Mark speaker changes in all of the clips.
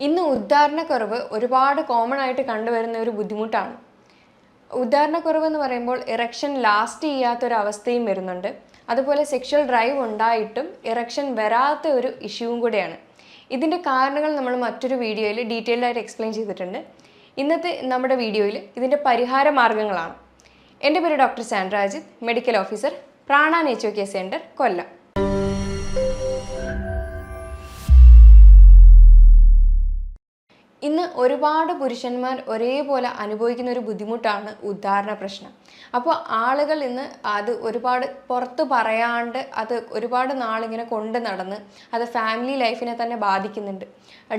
Speaker 1: ഇന്ന് ഉദ്ധാരണക്കുറവ് ഒരുപാട് കോമൺ ആയിട്ട് കണ്ടുവരുന്ന ഒരു ബുദ്ധിമുട്ടാണ്. ഉദ്ധാരണക്കുറവ് എന്ന് പറയുമ്പോൾ ഇറക്ഷൻ ലാസ്റ്റ് ചെയ്യാത്തൊരവസ്ഥയും വരുന്നുണ്ട്. അതുപോലെ സെക്ഷൽ ഡ്രൈവ് ഉണ്ടായിട്ടും ഇറക്ഷൻ വരാത്ത ഒരു ഇഷ്യൂവും കൂടെയാണ്. ഇതിൻ്റെ കാരണങ്ങൾ നമ്മൾ മറ്റൊരു വീഡിയോയിൽ ഡീറ്റെയിൽഡ് ആയിട്ട് എക്സ്പ്ലെയിൻ ചെയ്തിട്ടുണ്ട്. ഇന്നത്തെ നമ്മുടെ വീഡിയോയിൽ ഇതിൻ്റെ പരിഹാര മാർഗ്ഗങ്ങളാണ്. എൻ്റെ പേര് doctor Sandra Ajith, medical officer, Prana nature care centre, Kollam. ഇന്ന് ഒരുപാട് പുരുഷന്മാർ ഒരേപോലെ അനുഭവിക്കുന്ന ഒരു ബുദ്ധിമുട്ടാണ് ഉദ്ധാരണ പ്രശ്നം. അപ്പോൾ ആളുകൾ ഇന്ന് അത് ഒരുപാട് പുറത്ത് പറയാണ്ട് അത് ഒരുപാട് നാളിങ്ങനെ കൊണ്ട് നടന്ന് അത് ഫാമിലി ലൈഫിനെ തന്നെ ബാധിക്കുന്നുണ്ട്,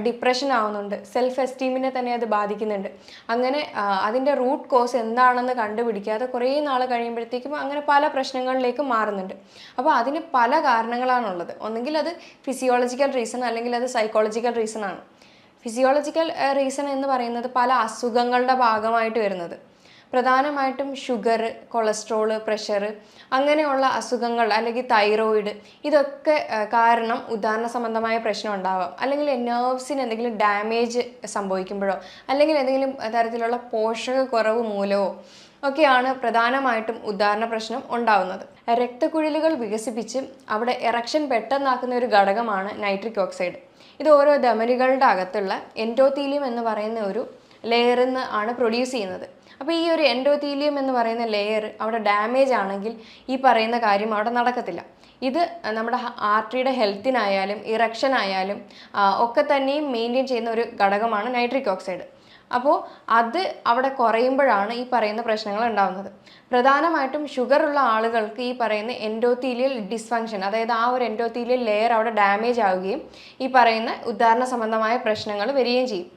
Speaker 1: ഡിപ്രഷൻ ആവുന്നുണ്ട്, സെൽഫ് എസ്റ്റീമിനെ തന്നെ അത് ബാധിക്കുന്നുണ്ട്. അങ്ങനെ അതിൻ്റെ റൂട്ട് കോസ് എന്താണെന്ന് കണ്ടുപിടിക്കാതെ കുറേ നാൾ കഴിയുമ്പോഴത്തേക്കും അങ്ങനെ പല പ്രശ്നങ്ങളിലേക്കും മാറുന്നുണ്ട്. അപ്പോൾ അതിന് പല കാരണങ്ങളാണുള്ളത്. ഒന്നെങ്കിൽ അത് ഫിസിയോളജിക്കൽ റീസൺ, അല്ലെങ്കിൽ അത് സൈക്കോളജിക്കൽ റീസൺ ആണ്. ഫിസിയോളജിക്കൽ റീസൺ എന്ന് പറയുന്നത് പല അസുഖങ്ങളുടെ ഭാഗമായിട്ട് വരുന്നത്, പ്രധാനമായിട്ടും ഷുഗർ, കൊളസ്ട്രോള്, പ്രഷർ, അങ്ങനെയുള്ള അസുഖങ്ങൾ, അല്ലെങ്കിൽ തൈറോയിഡ്, ഇതൊക്കെ കാരണം ഉദ്ധാരണ സംബന്ധമായ പ്രശ്നം ഉണ്ടാവാം. അല്ലെങ്കിൽ നെർവ്സിന് എന്തെങ്കിലും ഡാമേജ് സംഭവിക്കുമ്പോഴോ അല്ലെങ്കിൽ എന്തെങ്കിലും തരത്തിലുള്ള പോഷകക്കുറവ് മൂലമോ ഒക്കെയാണ് പ്രധാനമായിട്ടും ഉദ്ധാരണ പ്രശ്നം ഉണ്ടാവുന്നത്. രക്തക്കുഴലുകൾ വികസിപ്പിച്ച് അവിടെ എറക്ഷൻ പെട്ടെന്നാക്കുന്ന ഒരു ഘടകമാണ് നൈട്രിക് ഓക്സൈഡ്. ഇത് ഓരോ ധമനികളുടെ അകത്തുള്ള എൻഡോത്തീലിയം എന്ന് പറയുന്ന ഒരു ലെയറിൽ നിന്ന് ആണ് പ്രൊഡ്യൂസ് ചെയ്യുന്നത്. അപ്പോൾ ഈ ഒരു എൻഡോത്തീലിയം എന്ന് പറയുന്ന ലെയർ അവിടെ ഡാമേജ് ആണെങ്കിൽ ഈ പറയുന്ന കാര്യം അവിടെ നടക്കത്തില്ല. ഇത് നമ്മുടെ ആർട്ടറിയുടെ ഹെൽത്തിനായാലും ഇറക്ഷൻ ആയാലും ഒക്കെ തന്നെയും മെയിൻറ്റെയിൻ ചെയ്യുന്ന ഒരു ഘടകമാണ് നൈട്രിക് ഓക്സൈഡ്. അപ്പോൾ അത് അവിടെ കുറയുമ്പോഴാണ് ഈ പറയുന്ന പ്രശ്നങ്ങൾ ഉണ്ടാകുന്നത്. പ്രധാനമായിട്ടും ഷുഗർ ഉള്ള ആളുകൾക്ക് ഈ പറയുന്ന എൻഡോത്തീലിയൽ ഡിസ്ഫങ്ഷൻ, അതായത് ആ ഒരു എൻഡോത്തീലിയൽ ലെയർ അവിടെ ഡാമേജ് ആവുകയും ഈ പറയുന്ന ഉദ്ധാരണ സംബന്ധമായ പ്രശ്നങ്ങൾ വരികയും ചെയ്യും.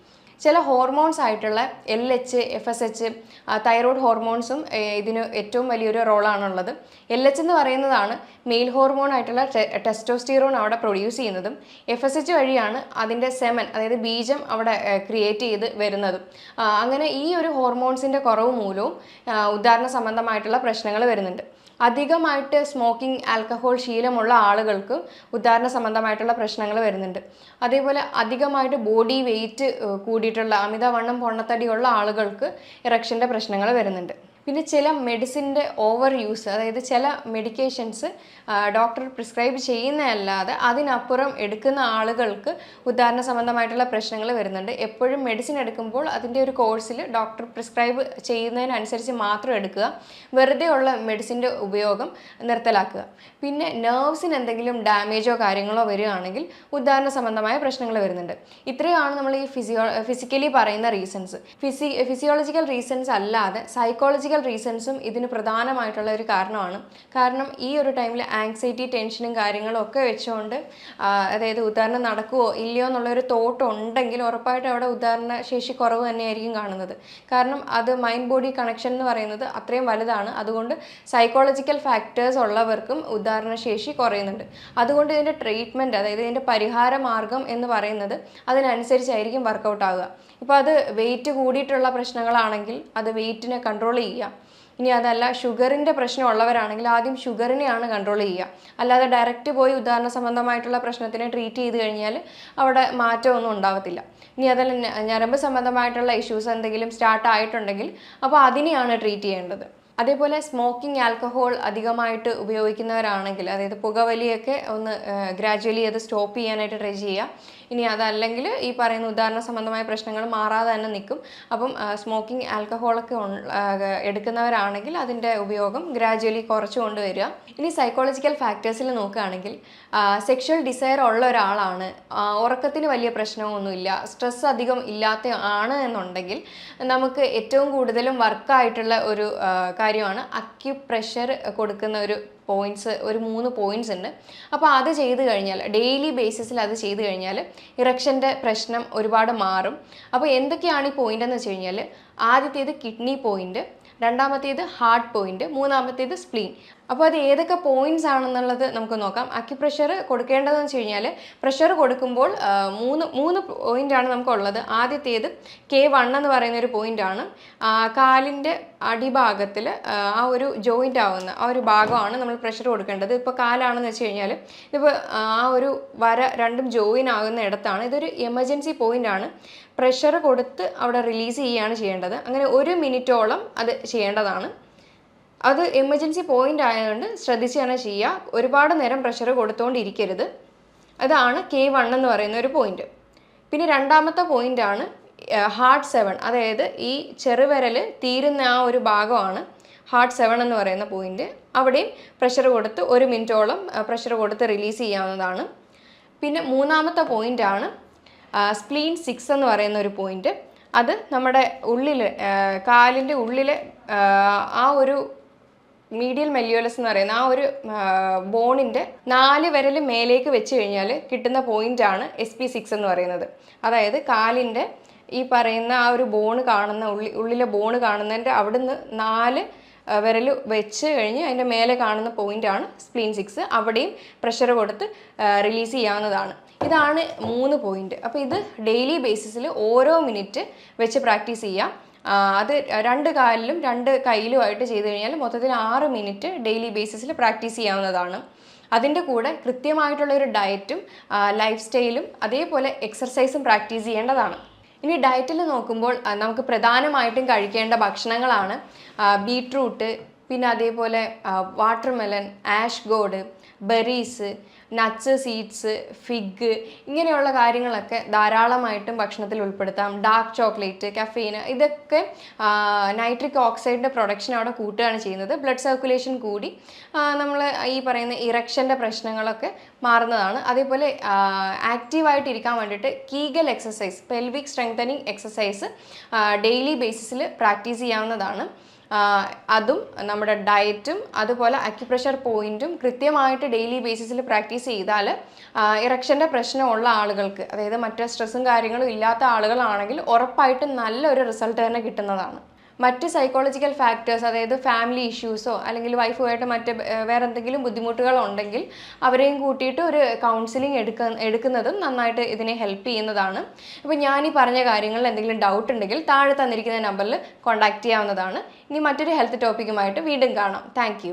Speaker 1: ചില ഹോർമോൺസ് ആയിട്ടുള്ള LH, FSH, തൈറോയ്ഡ് ഹോർമോൺസും ഇതിന് ഏറ്റവും വലിയൊരു റോളാണുള്ളത്. LH എന്ന് പറയുന്നതാണ് മെയിൽ ഹോർമോൺ ആയിട്ടുള്ള ടെസ്റ്റോസ്റ്റിറോൺ അവിടെ പ്രൊഡ്യൂസ് ചെയ്യുന്നതും, FSH വഴിയാണ് അതിൻ്റെ സെമൻ, അതായത് ബീജം അവിടെ ക്രിയേറ്റ് ചെയ്ത് വരുന്നതും. അങ്ങനെ ഈ ഒരു ഹോർമോൺസിൻ്റെ കുറവ് മൂലവും ഉദ്ധാരണ സംബന്ധമായിട്ടുള്ള പ്രശ്നങ്ങൾ വരുന്നുണ്ട്. അധികമായിട്ട് സ്മോക്കിംഗ്, ആൽക്കഹോൾ ശീലമുള്ള ആളുകൾക്ക് ഉദ്ധാരണ സംബന്ധമായിട്ടുള്ള പ്രശ്നങ്ങൾ വരുന്നുണ്ട്. അതേപോലെ അധികമായിട്ട് ബോഡി വെയിറ്റ് കൂടിയിട്ടുള്ള അമിതവണ്ണം, പൊണ്ണത്തടിയുള്ള ആളുകൾക്ക് ഇറക്ഷൻ്റെ പ്രശ്നങ്ങൾ വരുന്നുണ്ട്. പിന്നെ ചില മെഡിസിൻ്റെ ഓവർ യൂസ്, അതായത് ചില മെഡിക്കേഷൻസ് ഡോക്ടർ പ്രിസ്ക്രൈബ് ചെയ്യുന്നതല്ലാതെ അതിനപ്പുറം എടുക്കുന്ന ആളുകൾക്ക് ഉദ്ധാരണ സംബന്ധമായിട്ടുള്ള പ്രശ്നങ്ങൾ വരുന്നുണ്ട്. എപ്പോഴും മെഡിസിൻ എടുക്കുമ്പോൾ അതിൻ്റെ ഒരു കോഴ്സിൽ ഡോക്ടർ പ്രിസ്ക്രൈബ് ചെയ്യുന്നതിനനുസരിച്ച് മാത്രം എടുക്കുക, വെറുതെ ഉള്ള മെഡിസിൻ്റെ ഉപയോഗം നിർത്തലാക്കുക. പിന്നെ നെർവ്സിന് എന്തെങ്കിലും ഡാമേജോ കാര്യങ്ങളോ വരികയാണെങ്കിൽ ഉദ്ധാരണ സംബന്ധമായ പ്രശ്നങ്ങൾ വരുന്നുണ്ട്. ഇത്രയാണ് നമ്മൾ ഈ ഫിസിക്കലി പറയുന്ന റീസൺസ്. ഫിസിയോളജിക്കൽ റീസൺസ് അല്ലാതെ സൈക്കോളജിക്കൽ റീസൺസും ഇതിന് പ്രധാനമായിട്ടുള്ള ഒരു കാരണമാണ്. കാരണം ഈ ഒരു ടൈമിൽ ആങ്സൈറ്റി, ടെൻഷനും കാര്യങ്ങളും ഒക്കെ വെച്ചുകൊണ്ട് അതായത് ഉദ്ധാരണം നടക്കുമോ ഇല്ലയോ എന്നുള്ളൊരു തോട്ട് ഉണ്ടെങ്കിൽ ഉറപ്പായിട്ട് അവിടെ ഉദ്ധാരണ ശേഷി കുറവ് തന്നെയായിരിക്കും കാണുന്നത്. കാരണം അത് മൈൻഡ് ബോഡി കണക്ഷൻ എന്ന് പറയുന്നത് അത്രയും വലുതാണ്. അതുകൊണ്ട് സൈക്കോളജിക്കൽ ഫാക്ടേഴ്സ് ഉള്ളവർക്കും ഉദ്ധാരണ ശേഷി കുറയുന്നുണ്ട്. അതുകൊണ്ട് ഇതിൻ്റെ ട്രീറ്റ്മെൻറ്റ്, അതായത് ഇതിൻ്റെ പരിഹാര മാർഗം എന്ന് പറയുന്നത് അതിനനുസരിച്ചായിരിക്കും വർക്കൗട്ട് ആവുക. ഇപ്പോൾ അത് വെയിറ്റ് കൂടിയിട്ടുള്ള പ്രശ്നങ്ങളാണെങ്കിൽ അത് വെയിറ്റിനെ കൺട്രോൾ ചെയ്യുക. ഇനി അതല്ല ഷുഗറിൻ്റെ പ്രശ്നമുള്ളവരാണെങ്കിൽ ആദ്യം ഷുഗറിനെയാണ് കൺട്രോൾ ചെയ്യുക. അല്ലാതെ ഡയറക്റ്റ് പോയി ഉദ്ധാരണ സംബന്ധമായിട്ടുള്ള പ്രശ്നത്തിനെ ട്രീറ്റ് ചെയ്ത് കഴിഞ്ഞാൽ അവിടെ മാറ്റമൊന്നും ഉണ്ടാവത്തില്ല. ഇനി അതല്ല ഞരമ്പ് സംബന്ധമായിട്ടുള്ള ഇഷ്യൂസ് എന്തെങ്കിലും സ്റ്റാർട്ട് ആയിട്ടുണ്ടെങ്കിൽ അപ്പോൾ അതിനെയാണ് ട്രീറ്റ് ചെയ്യേണ്ടത്. അതേപോലെ സ്മോക്കിംഗ്, ആൽക്കഹോൾ അധികമായിട്ട് ഉപയോഗിക്കുന്നവരാണെങ്കിൽ, അതായത് പുകവലിയൊക്കെ ഒന്ന് ഗ്രാജ്വലി അത് സ്റ്റോപ്പ് ചെയ്യാനായിട്ട് ട്രൈ ചെയ്യുക. ഇനി അതല്ലെങ്കിൽ ഈ പറയുന്ന ഉദ്ധാരണ സംബന്ധമായ പ്രശ്നങ്ങൾ മാറാതെ തന്നെ നിൽക്കും. അപ്പം സ്മോക്കിംഗ്, ആൽക്കഹോളൊക്കെ എടുക്കുന്നവരാണെങ്കിൽ അതിൻ്റെ ഉപയോഗം ഗ്രാജ്വലി കുറച്ച് കൊണ്ടുവരിക. ഇനി സൈക്കോളജിക്കൽ ഫാക്ടേഴ്സിൽ നോക്കുകയാണെങ്കിൽ സെക്ഷൽ ഡിസയർ ഉള്ള ഒരാളാണ്, ഉറക്കത്തിന് വലിയ പ്രശ്നമൊന്നുമില്ല, സ്ട്രെസ് അധികം ഇല്ലാത്ത ആണ് എന്നുണ്ടെങ്കിൽ നമുക്ക് ഏറ്റവും കൂടുതലും വർക്കായിട്ടുള്ള ഒരു കാര്യമാണ് അക്യുപ്രഷർ കൊടുക്കുന്ന ഒരു പോയിൻറ്റ്സ്, ഒരു 3 പോയിൻറ്റ്സ് ഉണ്ട്. അപ്പോൾ അത് ചെയ്ത് കഴിഞ്ഞാൽ, ഡെയിലി ബേസിസിൽ അത് ചെയ്ത് കഴിഞ്ഞാൽ ഇറക്ഷൻ്റെ പ്രശ്നം ഒരുപാട് മാറും. അപ്പോൾ എന്തൊക്കെയാണ് ഈ പോയിൻ്റ് എന്ന് വെച്ച് കഴിഞ്ഞാൽ, ആദ്യത്തേത് കിഡ്നി പോയിൻ്റ്, രണ്ടാമത്തേത് ഹാർട്ട് പോയിൻ്റ്, മൂന്നാമത്തേത് സ്പ്ലീൻ. അപ്പോൾ അത് ഏതൊക്കെ പോയിന്റ്സ് ആണെന്നുള്ളത് നമുക്ക് നോക്കാം. അക്യുപ്രഷർ കൊടുക്കേണ്ടതെന്ന് വെച്ച് കഴിഞ്ഞാൽ പ്രഷർ കൊടുക്കുമ്പോൾ മൂന്ന് പോയിന്റാണ് നമുക്കുള്ളത്. ആദ്യത്തേത് K1 എന്ന് പറയുന്ന ഒരു പോയിന്റാണ്. കാലിൻ്റെ അടിഭാഗത്തിൽ ആ ഒരു ജോയിൻ്റ് ആവുന്ന ആ ഒരു ഭാഗമാണ് നമ്മൾ പ്രഷർ കൊടുക്കേണ്ടത്. ഇപ്പോൾ കാലാണെന്ന് വെച്ച് കഴിഞ്ഞാൽ ഇതിപ്പോൾ ആ ഒരു വര രണ്ടും ജോയിൻ ആകുന്ന ഇടത്താണ്. ഇതൊരു എമർജൻസി പോയിൻ്റാണ്. പ്രഷർ കൊടുത്ത് അവിടെ റിലീസ് ചെയ്യുകയാണ് ചെയ്യേണ്ടത്. അങ്ങനെ 1 മിനിറ്റോളം അത് ചെയ്യേണ്ടതാണ്. അത് എമർജൻസി പോയിന്റ് ആയതുകൊണ്ട് ശ്രദ്ധിച്ച് തന്നെ ചെയ്യുക. ഒരുപാട് നേരം പ്രഷർ കൊടുത്തുകൊണ്ടിരിക്കരുത്. അതാണ് K1 എന്ന് പറയുന്ന ഒരു പോയിന്റ്. പിന്നെ രണ്ടാമത്തെ പോയിന്റാണ് ഹാർട്ട് 7, അതായത് ഈ ചെറുവിരൽ തീരുന്ന ആ ഒരു ഭാഗമാണ് ഹാർട്ട് 7 എന്ന് പറയുന്ന പോയിന്റ്. അവിടെയും പ്രഷർ കൊടുത്ത് 1 മിനിറ്റോളം പ്രഷർ കൊടുത്ത് റിലീസ് ചെയ്യാവുന്നതാണ്. പിന്നെ മൂന്നാമത്തെ പോയിന്റാണ് സ്പ്ലീൻ 6 എന്ന് പറയുന്ന ഒരു പോയിന്റ്. അത് നമ്മുടെ ഉള്ളിൽ കാലിൻ്റെ ഉള്ളിലെ ആ ഒരു മീഡിയൽ മെല്ലിയോലസ് എന്ന് പറയുന്ന ആ ഒരു ബോണിൻ്റെ 4 വിരൽ മേലേക്ക് വെച്ച് കഴിഞ്ഞാൽ കിട്ടുന്ന പോയിന്റാണ് SP6 എന്ന് പറയുന്നത്. അതായത് കാലിൻ്റെ ഈ പറയുന്ന ആ ഒരു ബോണ് കാണുന്ന ഉള്ളിലെ ബോണ് കാണുന്നതിൻ്റെ അവിടുന്ന് 4 വിരൽ വെച്ച് കഴിഞ്ഞ് അതിൻ്റെ മേലെ കാണുന്ന പോയിന്റാണ് സ്പ്ലീൻ 6. അവിടെയും പ്രഷർ കൊടുത്ത് റിലീസ് ചെയ്യാവുന്നതാണ്. ഇതാണ് 3 പോയിന്റ്. അപ്പോൾ ഇത് ഡെയിലി ബേസിസിൽ ഓരോ മിനിറ്റ് വെച്ച് പ്രാക്ടീസ് ചെയ്യാം. അത് 2 കാലിലും 2 കൈയിലുമായിട്ട് ചെയ്ത് കഴിഞ്ഞാൽ മൊത്തത്തിൽ 6 മിനിറ്റ് ഡെയിലി ബേസിസിൽ പ്രാക്ടീസ് ചെയ്യാവുന്നതാണ്. അതിൻ്റെ കൂടെ കൃത്യമായിട്ടുള്ളൊരു ഡയറ്റും ലൈഫ് സ്റ്റൈലും അതേപോലെ എക്സർസൈസും പ്രാക്ടീസ് ചെയ്യേണ്ടതാണ്. ഇനി ഡയറ്റിൽ നോക്കുമ്പോൾ നമുക്ക് പ്രധാനമായിട്ടും കഴിക്കേണ്ട ഭക്ഷണങ്ങളാണ് ബീട്രൂട്ട്, പിന്നെ അതേപോലെ watermelon, ash God, berries, nuts, seeds, fig, ഇങ്ങനെയുള്ള കാര്യങ്ങളൊക്കെ ധാരാളമായിട്ടും ഭക്ഷണത്തിൽ ഉൾപ്പെടുത്താം. ഡാർക്ക് ചോക്ലേറ്റ്, കഫീൻ, ഇതൊക്കെ നൈട്രിക് ഓക്സൈഡിൻ്റെ പ്രൊഡക്ഷൻ അവിടെ കൂട്ടുകയാണ് ചെയ്യുന്നത്. ബ്ലഡ് സർക്കുലേഷൻ കൂടി നമ്മൾ ഈ പറയുന്ന ഇറക്ഷൻ്റെ പ്രശ്നങ്ങളൊക്കെ മാറുന്നതാണ്. അതേപോലെ ആക്റ്റീവായിട്ടിരിക്കാൻ വേണ്ടിയിട്ട് Kegel exercise, pelvic strengthening exercise daily ബേസിസിൽ പ്രാക്ടീസ് ചെയ്യാവുന്നതാണ്. അതും നമ്മുടെ ഡയറ്റും അതുപോലെ അക്യുപ്രഷർ പോയിന്റും കൃത്യമായിട്ട് ഡെയിലി ബേസിസിൽ പ്രാക്ടീസ് ചെയ്താൽ ഇറക്ഷൻ്റെ പ്രശ്നമുള്ള ആളുകൾക്ക്, അതായത് മറ്റു സ്ട്രെസ്സും കാര്യങ്ങളും ഇല്ലാത്ത ആളുകളാണെങ്കിൽ ഉറപ്പായിട്ടും നല്ലൊരു റിസൾട്ട് തന്നെ കിട്ടുന്നതാണ്. മറ്റ് സൈക്കോളജിക്കൽ ഫാക്ടേഴ്സ്, അതായത് ഫാമിലി ഇഷ്യൂസോ അല്ലെങ്കിൽ വൈഫുമായിട്ട് മറ്റ് വേറെ എന്തെങ്കിലും ബുദ്ധിമുട്ടുകളുണ്ടെങ്കിൽ അവരെയും കൂട്ടിയിട്ട് ഒരു കൗൺസിലിംഗ് എടുക്കുന്നതും നന്നായിട്ട് ഇതിനെ ഹെൽപ്പ് ചെയ്യുന്നതാണ്. ഇപ്പോൾ ഞാൻ ഈ പറഞ്ഞ കാര്യങ്ങളിൽ എന്തെങ്കിലും ഡൗട്ട് ഉണ്ടെങ്കിൽ താഴെ തന്നിരിക്കുന്ന നമ്പറിൽ കോൺടാക്റ്റ് ചെയ്യാവുന്നതാണ്. ഇനി മറ്റൊരു ഹെൽത്ത് ടോപ്പിക്കുമായിട്ട് വീണ്ടും കാണാം. താങ്ക്